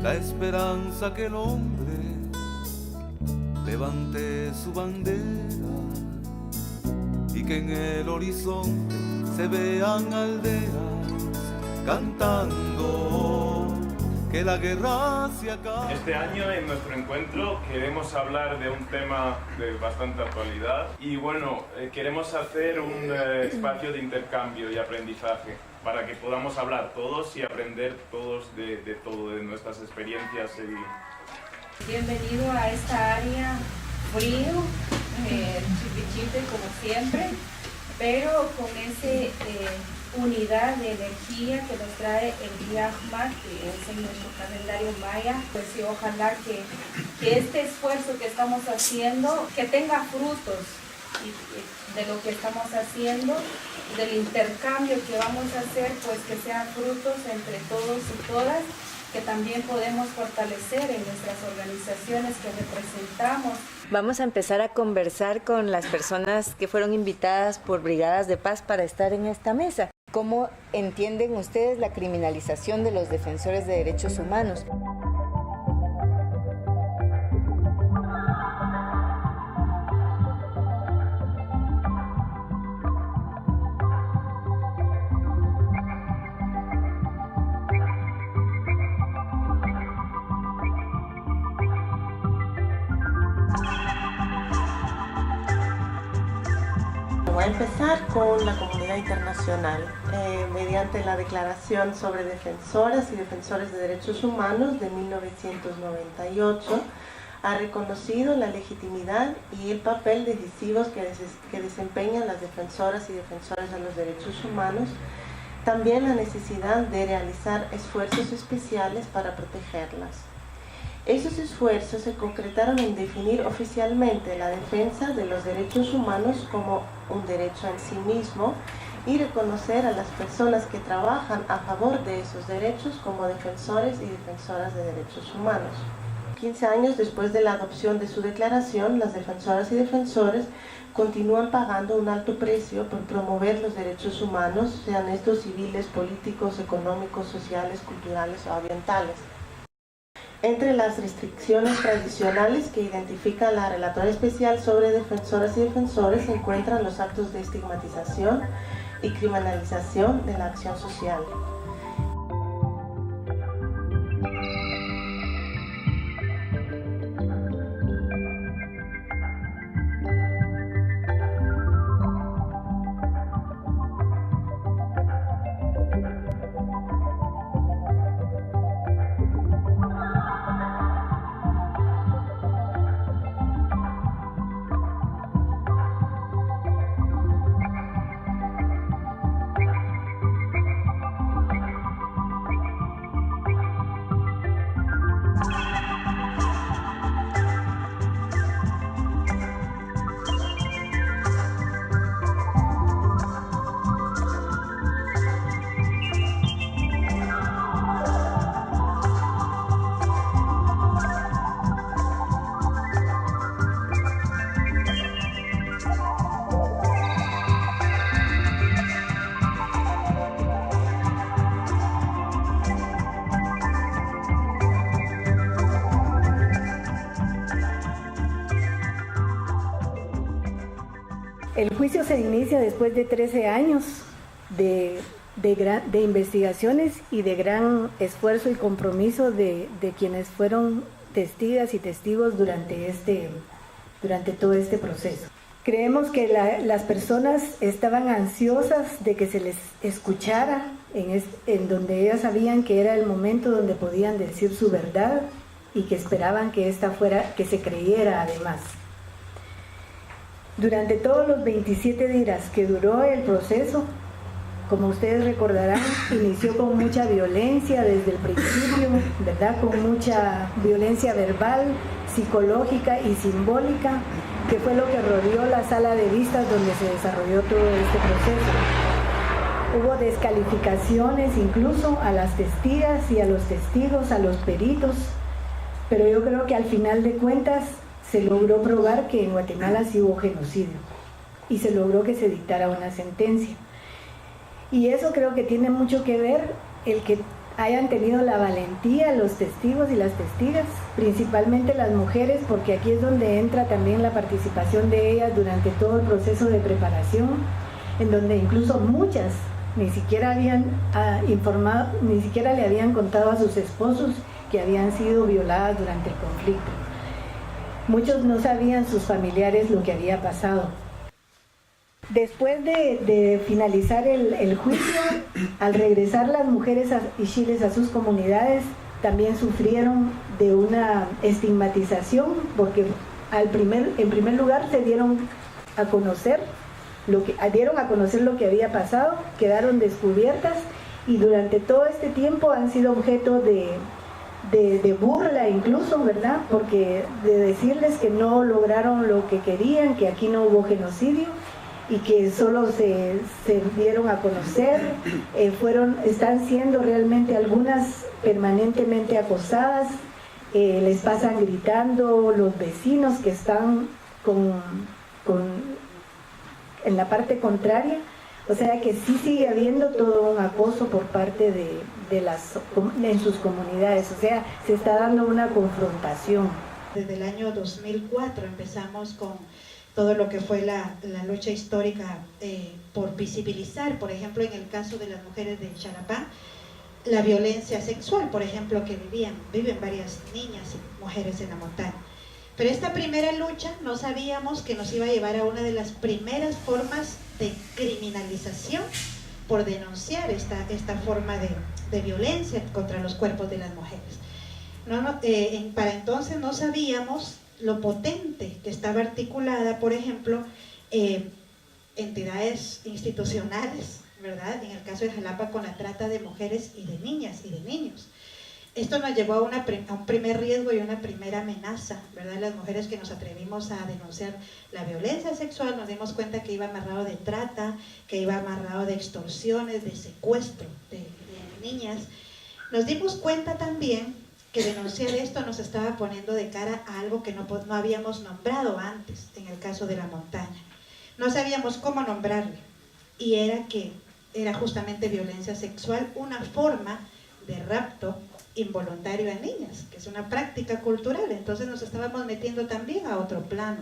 la esperanza que el hombre levante su bandera y que en el horizonte se vean aldeas cantando que la guerra se acaba. Este año en nuestro encuentro queremos hablar de un tema de bastante actualidad y bueno, queremos hacer un espacio de intercambio y aprendizaje para que podamos hablar todos y aprender todos de todo, de nuestras experiencias. Bienvenido a esta área frío, chipichipe como siempre, pero con esa unidad de energía que nos trae el día Ahmad, que es en nuestro calendario maya. Pues sí, ojalá que este esfuerzo que estamos haciendo, que tenga frutos de lo que estamos haciendo, del intercambio que vamos a hacer, pues que sean frutos entre todos y todas, que también podemos fortalecer en nuestras organizaciones que representamos. Vamos a empezar a conversar con las personas que fueron invitadas por Brigadas de Paz para estar en esta mesa. ¿Cómo entienden ustedes la criminalización de los defensores de derechos humanos? Voy a empezar con la comunidad internacional, mediante la Declaración sobre Defensoras y Defensores de Derechos Humanos de 1998, ha reconocido la legitimidad y el papel decisivos que desempeñan las defensoras y defensores de los derechos humanos, también la necesidad de realizar esfuerzos especiales para protegerlas. Esos esfuerzos se concretaron en definir oficialmente la defensa de los derechos humanos como un derecho en sí mismo y reconocer a las personas que trabajan a favor de esos derechos como defensores y defensoras de derechos humanos. 15 años después de la adopción de su declaración, las defensoras y defensores continúan pagando un alto precio por promover los derechos humanos, sean estos civiles, políticos, económicos, sociales, culturales o ambientales. Entre las restricciones tradicionales que identifica la Relatora Especial sobre Defensoras y Defensores se encuentran los actos de estigmatización y criminalización de la acción social. El juicio se inicia después de 13 años de investigaciones y de gran esfuerzo y compromiso de quienes fueron testigas y testigos durante todo este proceso. Creemos que las personas estaban ansiosas de que se les escuchara, en donde ellas sabían que era el momento donde podían decir su verdad y que esperaban que que se creyera además. Durante todos los 27 días que duró el proceso, como ustedes recordarán, inició con mucha violencia desde el principio, ¿verdad? Con mucha violencia verbal, psicológica y simbólica, que fue lo que rodeó la sala de vistas donde se desarrolló todo este proceso. Hubo descalificaciones incluso a las testigas y a los testigos, a los peritos, pero yo creo que al final de cuentas se logró probar que en Guatemala sí hubo genocidio y se logró que se dictara una sentencia. Y eso creo que tiene mucho que ver el que hayan tenido la valentía los testigos y las testigas, principalmente las mujeres, porque aquí es donde entra también la participación de ellas durante todo el proceso de preparación, en donde incluso muchas ni siquiera habían informado, ni siquiera le habían contado a sus esposos que habían sido violadas durante el conflicto. Muchos no sabían sus familiares lo que había pasado. Después de finalizar el juicio, al regresar las mujeres ishiles a sus comunidades, también sufrieron de una estigmatización, porque en primer lugar se dieron a conocer lo que había pasado, quedaron descubiertas y durante todo este tiempo han sido objeto de burla incluso, ¿verdad? Porque de decirles que no lograron lo que querían, que aquí no hubo genocidio y que solo se dieron a conocer, están siendo realmente algunas permanentemente acosadas, les pasan gritando los vecinos que están en la parte contraria, o sea que sí sigue habiendo todo un acoso por parte en sus comunidades, o sea, se está dando una confrontación. Desde el año 2004 empezamos con todo lo que fue la lucha histórica por visibilizar, por ejemplo, en el caso de las mujeres de Xalapán, la violencia sexual, por ejemplo, que viven varias niñas y mujeres en la montaña. Pero esta primera lucha no sabíamos que nos iba a llevar a una de las primeras formas de criminalización por denunciar esta forma de violencia contra los cuerpos de las mujeres. Para entonces no sabíamos lo potente que estaba articulada, por ejemplo, entidades institucionales, ¿verdad? En el caso de Jalapa, con la trata de mujeres y de niñas y de niños. Esto nos llevó a un primer riesgo y una primera amenaza, ¿verdad? Las mujeres que nos atrevimos a denunciar la violencia sexual, nos dimos cuenta que iba amarrado de trata, que iba amarrado de extorsiones, de secuestro de niñas. Nos dimos cuenta también que denunciar esto nos estaba poniendo de cara a algo que no habíamos nombrado antes, en el caso de la montaña. No sabíamos cómo nombrarle, y era justamente violencia sexual, una forma de rapto involuntario a niñas, que es una práctica cultural. Entonces nos estábamos metiendo también a otro plano.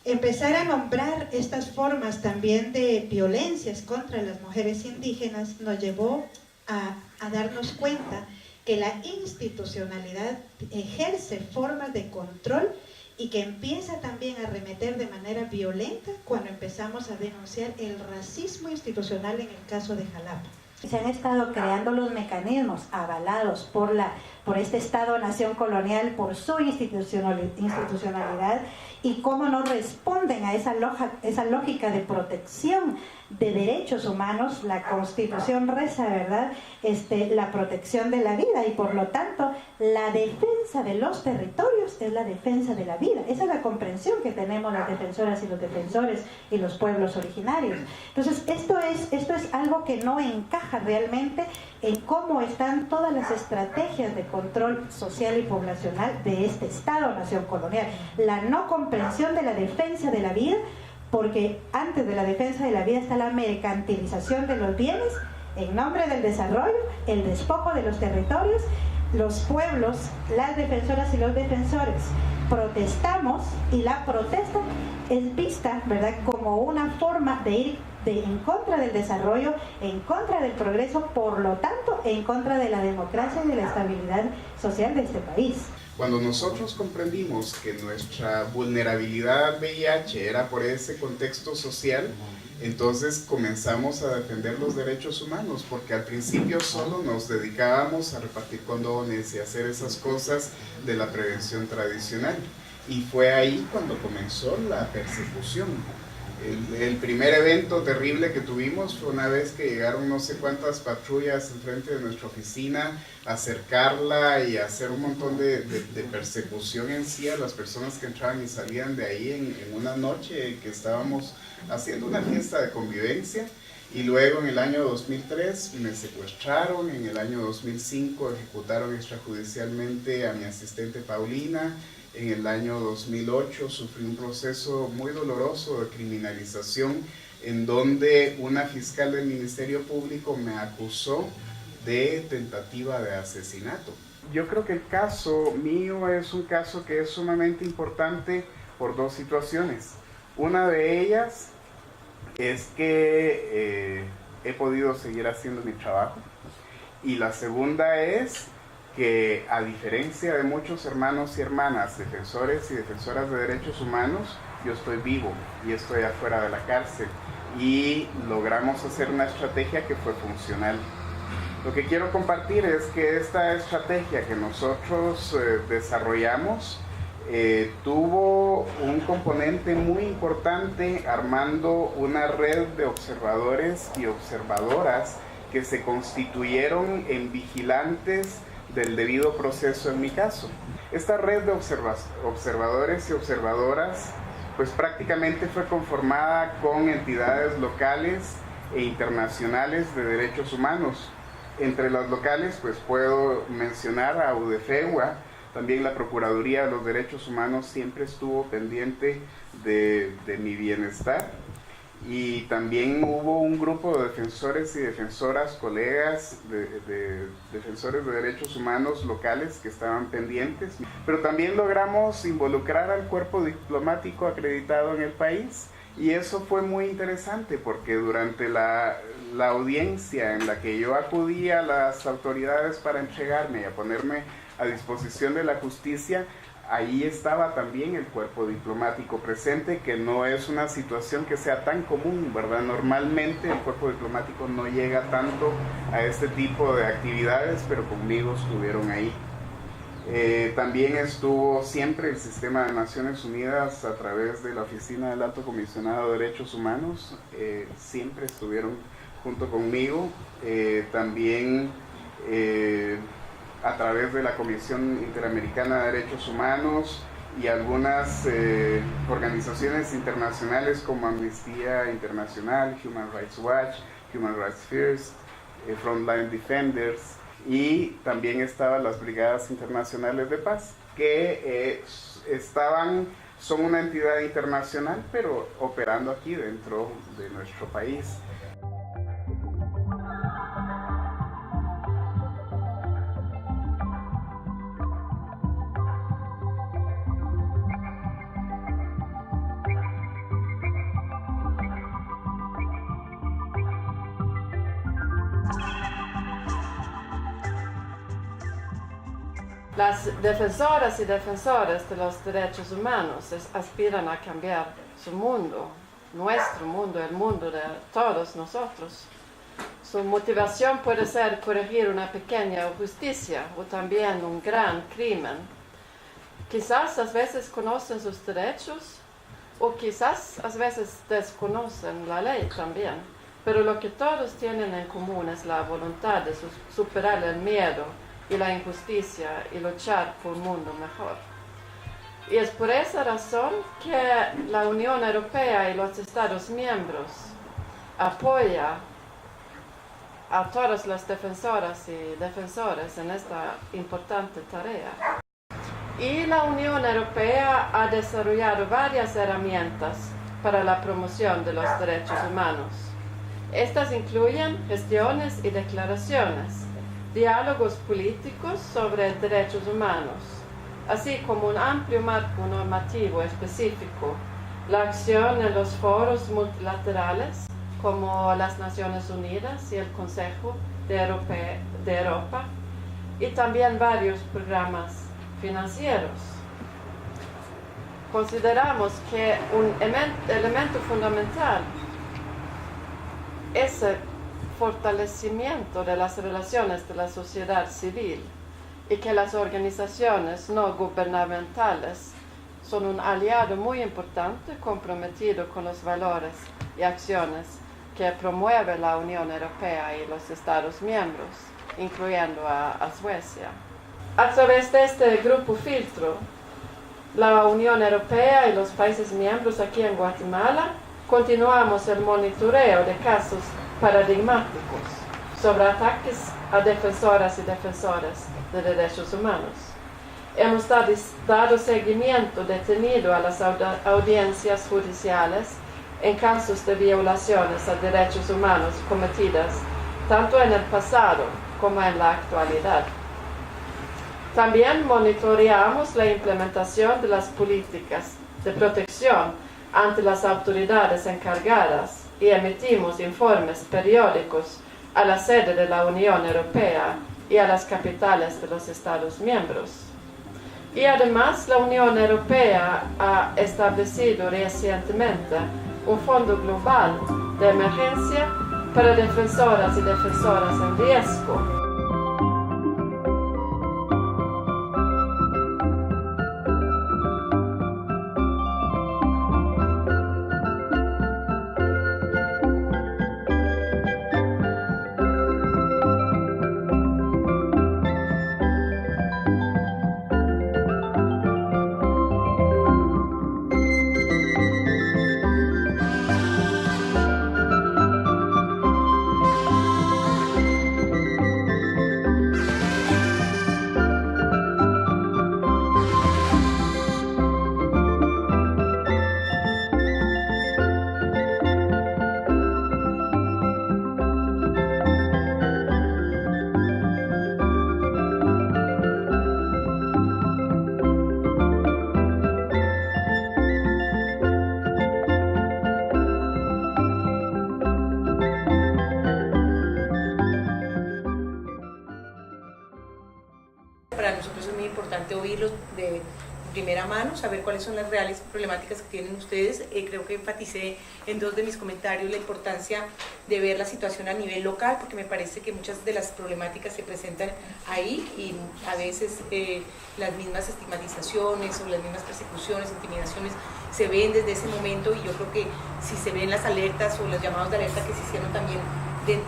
Empezar a nombrar estas formas también de violencias contra las mujeres indígenas nos llevó a darnos cuenta que la institucionalidad ejerce formas de control y que empieza también a arremeter de manera violenta cuando empezamos a denunciar el racismo institucional en el caso de Jalapa. Se han estado creando los mecanismos avalados por este Estado-nación colonial, por su institucionalidad, y cómo no responden a esa lógica de protección de derechos humanos. La Constitución reza, ¿verdad?, la protección de la vida, y por lo tanto la defensa de los territorios es la defensa de la vida. Esa es la comprensión que tenemos las defensoras y los defensores y los pueblos originarios. Entonces esto es algo que no encaja realmente en cómo están todas las estrategias de control social y poblacional de este Estado-nación colonial. La no comprensión de la defensa de la vida, porque antes de la defensa de la vida está la mercantilización de los bienes en nombre del desarrollo, el despojo de los territorios. Los pueblos, las defensoras y los defensores protestamos, y la protesta es vista, ¿verdad?, como una forma de ir en contra del desarrollo, en contra del progreso, por lo tanto en contra de la democracia y de la estabilidad social de este país. Cuando nosotros comprendimos que nuestra vulnerabilidad al VIH era por ese contexto social, entonces comenzamos a defender los derechos humanos, porque al principio solo nos dedicábamos a repartir condones y hacer esas cosas de la prevención tradicional. Y fue ahí cuando comenzó la persecución. El primer evento terrible que tuvimos fue una vez que llegaron no sé cuántas patrullas enfrente de nuestra oficina a cercarla y a hacer un montón de persecución en sí a las personas que entraban y salían de ahí en una noche que estábamos haciendo una fiesta de convivencia. Y luego en el año 2003 me secuestraron, en el año 2005 ejecutaron extrajudicialmente a mi asistente Paulina. En el año 2008 sufrí un proceso muy doloroso de criminalización en donde una fiscal del Ministerio Público me acusó de tentativa de asesinato. Yo creo que el caso mío es un caso que es sumamente importante por dos situaciones. Una de ellas es que he podido seguir haciendo mi trabajo, y la segunda es que, a diferencia de muchos hermanos y hermanas, defensores y defensoras de derechos humanos, yo estoy vivo y estoy afuera de la cárcel, y logramos hacer una estrategia que fue funcional. Lo que quiero compartir es que esta estrategia que nosotros desarrollamos tuvo un componente muy importante, armando una red de observadores y observadoras que se constituyeron en vigilantes del debido proceso en mi caso. Esta red de observadores y observadoras pues prácticamente fue conformada con entidades locales e internacionales de derechos humanos. Entre las locales pues puedo mencionar a UDFEWA. También la Procuraduría de los Derechos Humanos siempre estuvo pendiente de mi bienestar, y también hubo un grupo de defensores y defensoras, colegas de defensores de derechos humanos locales que estaban pendientes, pero también logramos involucrar al cuerpo diplomático acreditado en el país, y eso fue muy interesante porque durante la audiencia en la que yo acudí a las autoridades para entregarme y a ponerme a disposición de la justicia, ahí estaba también el cuerpo diplomático presente, que no es una situación que sea tan común, ¿verdad? Normalmente el cuerpo diplomático no llega tanto a este tipo de actividades, pero conmigo estuvieron ahí. También estuvo siempre el sistema de Naciones Unidas a través de la Oficina del Alto Comisionado de Derechos Humanos, siempre estuvieron junto conmigo. También a través de la Comisión Interamericana de Derechos Humanos y algunas organizaciones internacionales como Amnistía Internacional, Human Rights Watch, Human Rights First, Frontline Defenders, y también estaban las Brigadas Internacionales de Paz, que son una entidad internacional, pero operando aquí dentro de nuestro país. Las defensoras y defensores de los derechos humanos aspiran a cambiar su mundo, nuestro mundo, el mundo de todos nosotros. Su motivación puede ser corregir una pequeña injusticia o también un gran crimen. Quizás a veces conocen sus derechos o quizás a veces desconocen la ley también, pero lo que todos tienen en común es la voluntad de superar el miedo y la injusticia y luchar por un mundo mejor. Y es por esa razón que la Unión Europea y los Estados miembros apoyan a todas las defensoras y defensores en esta importante tarea. Y la Unión Europea ha desarrollado varias herramientas para la promoción de los derechos humanos. Estas incluyen gestiones y declaraciones, diálogos políticos sobre derechos humanos, así como un amplio marco normativo específico, la acción en los foros multilaterales como las Naciones Unidas y el Consejo de Europa, y también varios programas financieros. Consideramos que un elemento fundamental es el fortalecimiento de las relaciones de la sociedad civil y que las organizaciones no gubernamentales son un aliado muy importante comprometido con los valores y acciones que promueve la Unión Europea y los Estados miembros, incluyendo a Suecia. A través de este grupo filtro, la Unión Europea y los países miembros aquí en Guatemala continuamos el monitoreo de casos paradigmáticos sobre ataques a defensoras y defensores de derechos humanos. Hemos dado seguimiento detenido a las audiencias judiciales en casos de violaciones a derechos humanos cometidas tanto en el pasado como en la actualidad. También monitoreamos la implementación de las políticas de protección ante las autoridades encargadas y emitimos informes periódicos a la sede de la Unión Europea y a las capitales de los Estados miembros. Y además la Unión Europea ha establecido recientemente un fondo global de emergencia para defensoras y defensoras en riesgo. Para nosotros es muy importante oírlos de primera mano, saber cuáles son las reales problemáticas que tienen ustedes. Creo que enfaticé en dos de mis comentarios la importancia de ver la situación a nivel local, porque me parece que muchas de las problemáticas se presentan ahí y a veces las mismas estigmatizaciones o las mismas persecuciones, intimidaciones se ven desde ese momento, y yo creo que si se ven las alertas o los llamados de alerta que se hicieron también de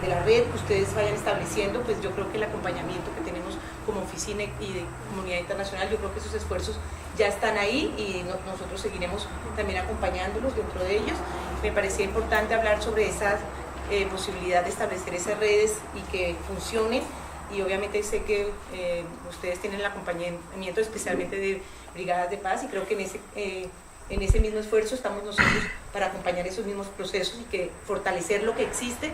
la red que ustedes vayan estableciendo, pues yo creo que el acompañamiento que tenemos como oficina y de comunidad internacional, yo creo que esos esfuerzos ya están ahí y nosotros seguiremos también acompañándolos dentro de ellos. Me parecía importante hablar sobre esa posibilidad de establecer esas redes y que funcionen, y obviamente sé que ustedes tienen el acompañamiento especialmente de Brigadas de Paz, y creo que en ese mismo esfuerzo estamos nosotros para acompañar esos mismos procesos y que fortalecer lo que existe.